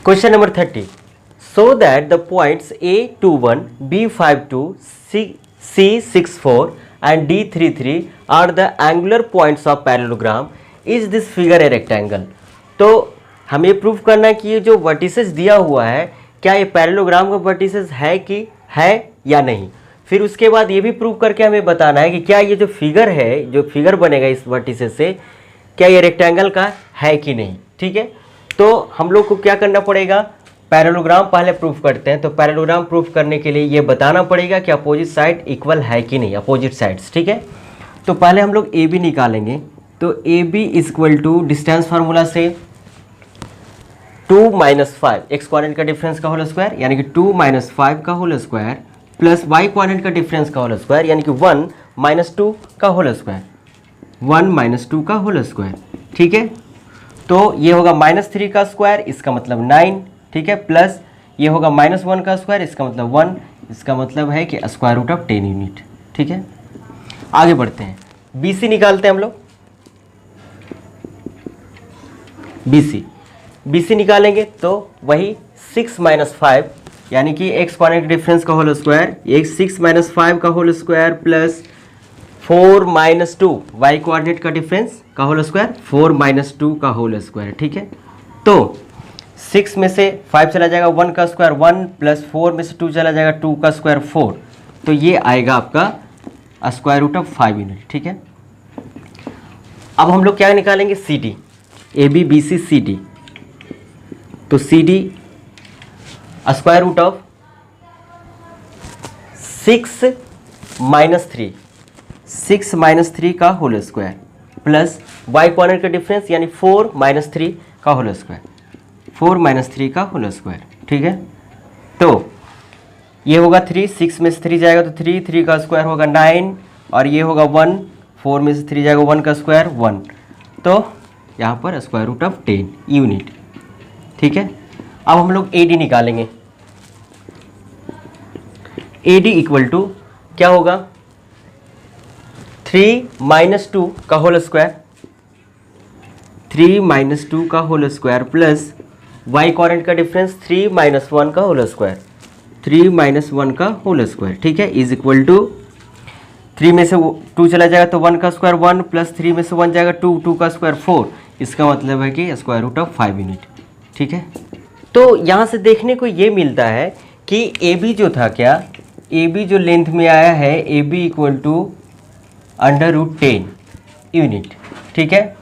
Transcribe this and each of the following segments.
Question number 30. So that the points A21, B52, C64 and D33 are the angular points of parallelogram. Is this figure a rectangle? तो हमें ये proof करना है कि ये जो वर्टिसेस दिया हुआ है क्या ये पैरेललोग्राम का वर्टिसेस है कि है या नहीं। फिर उसके बाद ये भी प्रूफ करके हमें बताना है कि क्या ये जो फिगर है, जो फिगर बनेगा इस वर्टिसेस से, क्या ये रेक्टेंगल का है कि नहीं। ठीक है, तो हम लोग को क्या करना पड़ेगा, पैरेललोग्राम पहले प्रूफ करते हैं। तो पैरेललोग्राम प्रूफ करने के लिए ये बताना पड़ेगा कि अपोजिट साइड इक्वल है कि नहीं, अपोजिट साइड्स। ठीक है, तो पहले हम लोग ए बी निकालेंगे। तो A B is equal to distance formula से 2 - 5 एक्स क्वाड्रेंट का डिफरेंस का होल स्क्वायर यानी कि 2 - 5 का whole square plus y quadrant का डिफरेंस का होल स्क्वायर यानी कि 1 - 2 का होल स्क्वायर, 1 - 2 का होल स्क्वायर। ठीक है, तो ये होगा -3 का स्क्वायर, इसका मतलब 9। ठीक है, प्लस ये होगा -1 का स्क्वायर, इसका मतलब 1, इसका मतलब है कि स्क्वायर रूट ऑफ 10 यूनिट। ठीक है, आगे बढ़ते हैं, BC निकालते हैं हम लोग। BC निकालेंगे तो वही 6 - 5 यानी कि एक्स क्वाड्रेंट डिफरेंस का होल स्क्वायर, ये 6 - 5 का whole square plus 4 - 2 y coordinate का डिफरेंस का होल स्क्वायर, 4 - 2 का होल स्क्वायर। ठीक है, तो 6 में से 5 चला जाएगा, 1 का स्क्वायर 1 प्लस 4 में से 2 चला जाएगा, 2 का स्क्वायर 4, तो ये आएगा आपका स्क्वायर रूट ऑफ 5 यूनिट। ठीक है, अब हम लोग क्या निकालेंगे, CD, AB BC CD। तो CD स्क्वायर रूट ऑफ 6 - 3, 6 - 3 का whole square plus y quadrant का डिफरेंस यानी 4 - 3 का होल स्क्वायर, 4 - 3 का होल स्क्वायर। ठीक है, तो ये होगा 3, 6 में से 3 जाएगा तो 3 का स्क्वायर होगा 9 और ये होगा 1, 4 में से 3 जाएगा 1 का स्क्वायर 1, तो यहाँ पर स्क्वायर रूट ऑफ 10 यूनिट। ठीक है, अब हम लोग AD निकालेंगे। AD इक्वल टू क्या होगा, 3 - 2 का होल स्क्वायर, 3 - 2 का whole square plus y quadrant का डिफरेंस 3 - 1 का होल स्क्वायर, 3 - 1 का होल स्क्वायर। ठीक है, इज इक्वल टू 3 में से 2 चला जाएगा तो 1 का स्क्वायर 1 प्लस 3 में से 1 जाएगा 2, 2 का स्क्वायर 4, इसका मतलब है कि स्क्वायर रूट ऑफ 5 यूनिट। ठीक है, तो यहाँ से देखने को ये मिलता है कि AB जो था, क्या AB जो लेंथ में आया है, AB इक्वल टू √10 यूनिट। ठीक है,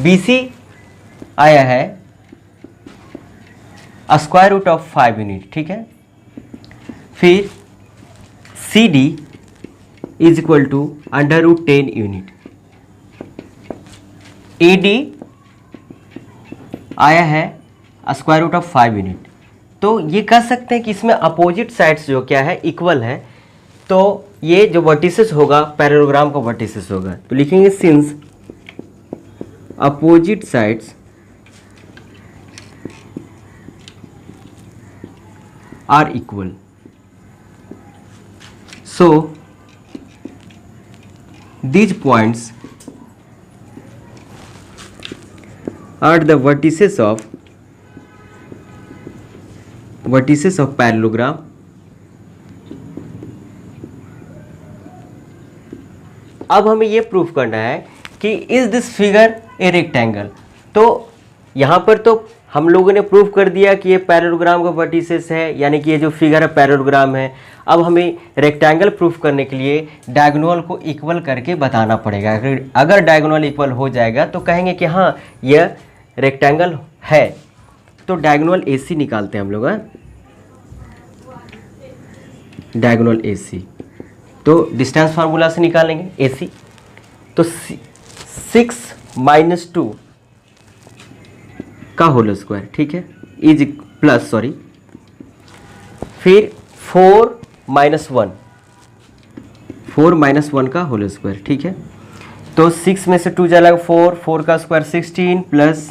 BC आया है स्क्वायर रूट ऑफ 5 यूनिट। ठीक है, फिर CD is equal to √10 unit. AD आया है स्क्वायर रूट ऑफ 5 यूनिट। तो ये कह सकते हैं कि इसमें अपोजिट साइड्स जो क्या है इक्वल है, तो ये जो वर्टिसेस होगा पैरेललोग्राम का वर्टिसेस होगा। तो लिखेंगे since opposite sides are equal, so these points are the vertices of parallelogram अब हमें ये प्रूफ करना है कि is this figure a rectangle. तो यहाँ पर तो हम लोगों ने प्रूफ कर दिया कि ये पैरेललोग्राम का वर्टिसेस है, यानी कि ये जो फिगर है पैरेललोग्राम है। अब हमें रेक्टेंगल प्रूफ करने के लिए डायगोनल को इक्वल करके बताना पड़ेगा। अगर डायगोनल इक्वल हो जाएगा तो कहेंगे कि हाँ यह रेक्टेंगल है। तो डायगोनल AC निकालते हैं हम लोग। डायगोनल AC तो डिस्टेंस फार्मूला से निकालेंगे AC। तो 6 - 2 का होल स्क्वायर, ठीक है, इज प्लस सॉरी, फिर 4 - 1, 4 - 1 का होल स्क्वायर। ठीक है, तो 6 में से 2 जाएगा 4, 4 का स्क्वायर 16 प्लस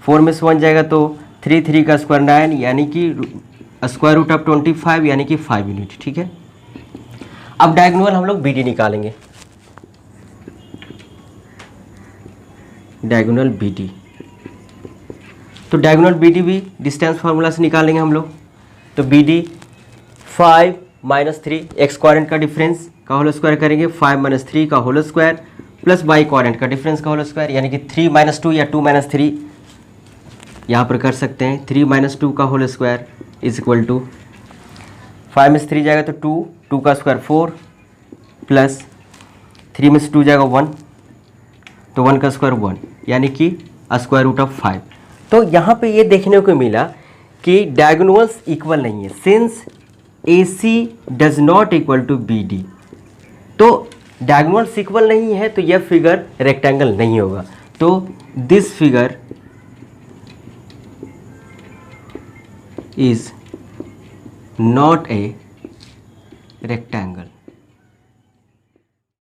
4 में से 1 जाएगा तो 3 का स्क्वायर 9 यानी कि स्क्वायर रूट ऑफ 25 यानी कि 5 यूनिट। ठीक है, अब डायगोनल हम लोग BD निकालेंगे। डायगोनल BD तो डायगोनल बी डी भी डिस्टेंस फार्मूला से निकालेंगे हम लोग। तो बी डी 5 - 3 एक्स क्वाड्रेंट का डिफरेंस का होल स्क्वायर करेंगे, 5 - 3 का whole square plus y quadrant का डिफरेंस का होल स्क्वायर, यानी कि 3 - 2 या 2 - 3 यहाँ पर कर सकते हैं। 3 - 2 का whole square is equal to 5 में से 3 जाएगा तो 2, 2 का स्क्वायर 4 प्लस 3 में से 2 जाएगा 1, तो 1 का स्क्वायर 1, यानी कि स्क्वायर रूट ऑफ 5। तो यहाँ पे ये देखने को मिला कि डायगोनल्स इक्वल नहीं है, since AC does not equal to BD। तो डायगोनल्स इक्वल नहीं है तो यह फिगर रेक्टेंगल नहीं होगा। तो this figure is not a rectangle.